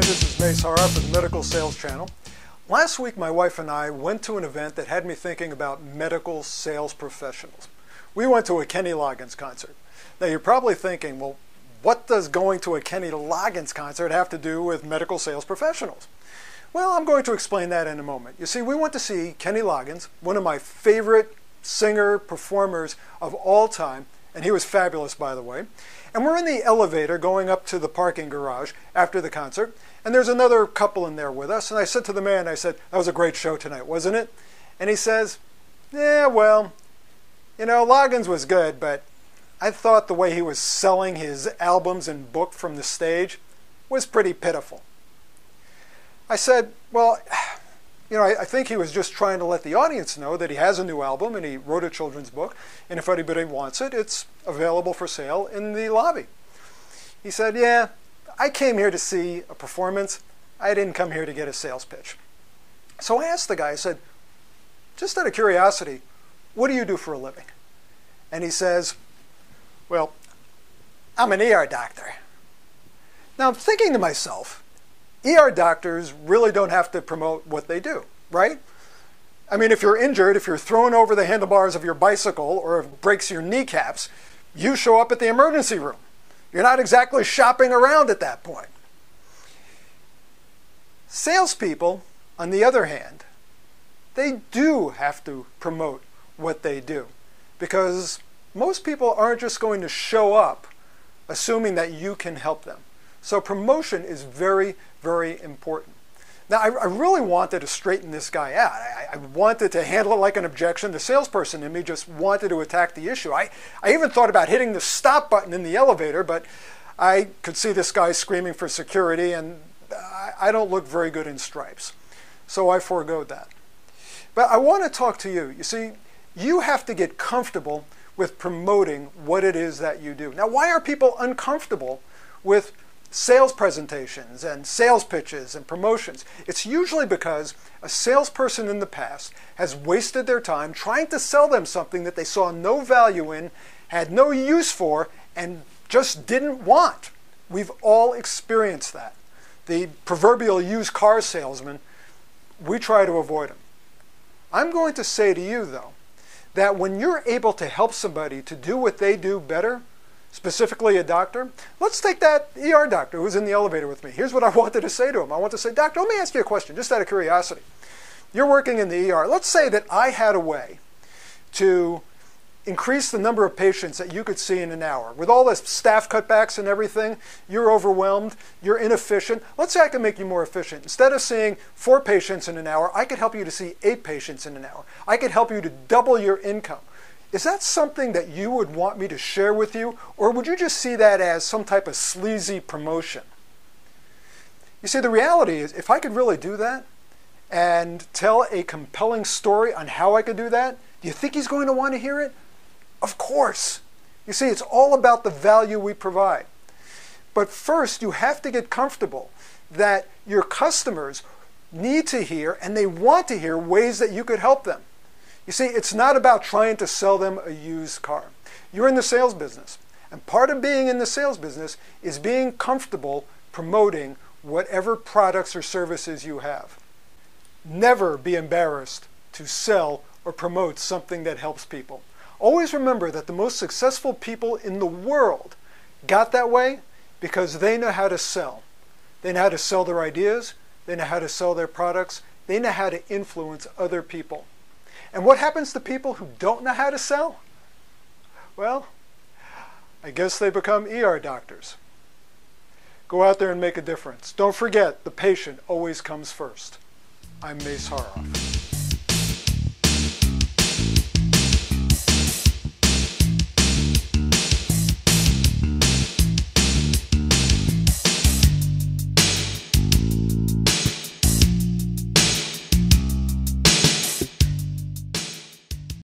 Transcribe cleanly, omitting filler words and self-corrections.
This is Mace Hara for the Medical Sales Channel. Last week, my wife and I went to an event that had me thinking about medical sales professionals. We went to a Kenny Loggins concert. Now, you're probably thinking, well, what does going to a Kenny Loggins concert have to do with medical sales professionals? Well, I'm going to explain that in a moment. You see, we went to see Kenny Loggins, one of my favorite singer-performers of all time, and he was fabulous, by the way. And we're in the elevator going up to the parking garage after the concert, and there's another couple in there with us. And I said to the man, I said, "That was a great show tonight, wasn't it?" And he says, "Yeah, well, you know, Loggins was good, but I thought the way he was selling his albums and book from the stage was pretty pitiful." I said, "Well, you know, I think he was just trying to let the audience know that he has a new album and he wrote a children's book, and if anybody wants it, it's available for sale in the lobby." He said, "Yeah, I came here to see a performance. I didn't come here to get a sales pitch." So I asked the guy, I said, "Just out of curiosity, what do you do for a living?" And he says, "Well, I'm an ER doctor." Now I'm thinking to myself, ER doctors really don't have to promote what they do, right? I mean, if you're injured, if you're thrown over the handlebars of your bicycle or it breaks your kneecaps, you show up at the emergency room. You're not exactly shopping around at that point. Salespeople, on the other hand, they do have to promote what they do, because most people aren't just going to show up assuming that you can help them. So promotion is very, very important. Now, I really wanted to straighten this guy out. I wanted to handle it like an objection. The salesperson in me just wanted to attack the issue. I even thought about hitting the stop button in the elevator, but I could see this guy screaming for security, and I don't look very good in stripes. So I foregoed that. But I want to talk to you. You see, you have to get comfortable with promoting what it is that you do. Now, why are people uncomfortable with sales presentations and sales pitches and promotions? It's usually because a salesperson in the past has wasted their time trying to sell them something that they saw no value in, had no use for, and just didn't want. We've all experienced that. The proverbial used car salesman, we try to avoid them. I'm going to say to you, though, that when you're able to help somebody to do what they do better, specifically a doctor. Let's take that ER doctor who's in the elevator with me. Here's what I wanted to say to him. I want to say, "Doctor, let me ask you a question, just out of curiosity. You're working in the ER. Let's say that I had a way to increase the number of patients that you could see in an hour. With all the staff cutbacks and everything, you're overwhelmed, you're inefficient. Let's say I can make you more efficient. Instead of seeing 4 patients in an hour, I could help you to see 8 patients in an hour. I could help you to double your income." Is that something that you would want me to share with you, or would you just see that as some type of sleazy promotion? You see, the reality is, if I could really do that and tell a compelling story on how I could do that, do you think he's going to want to hear it? Of course. You see, it's all about the value we provide. But first, you have to get comfortable that your customers need to hear, and they want to hear, ways that you could help them. You see, it's not about trying to sell them a used car. You're in the sales business, and part of being in the sales business is being comfortable promoting whatever products or services you have. Never be embarrassed to sell or promote something that helps people. Always remember that the most successful people in the world got that way because they know how to sell. They know how to sell their ideas, they know how to sell their products, they know how to influence other people. And what happens to people who don't know how to sell? Well, I guess they become ER doctors. Go out there and make a difference. Don't forget, the patient always comes first. I'm Mace Hara.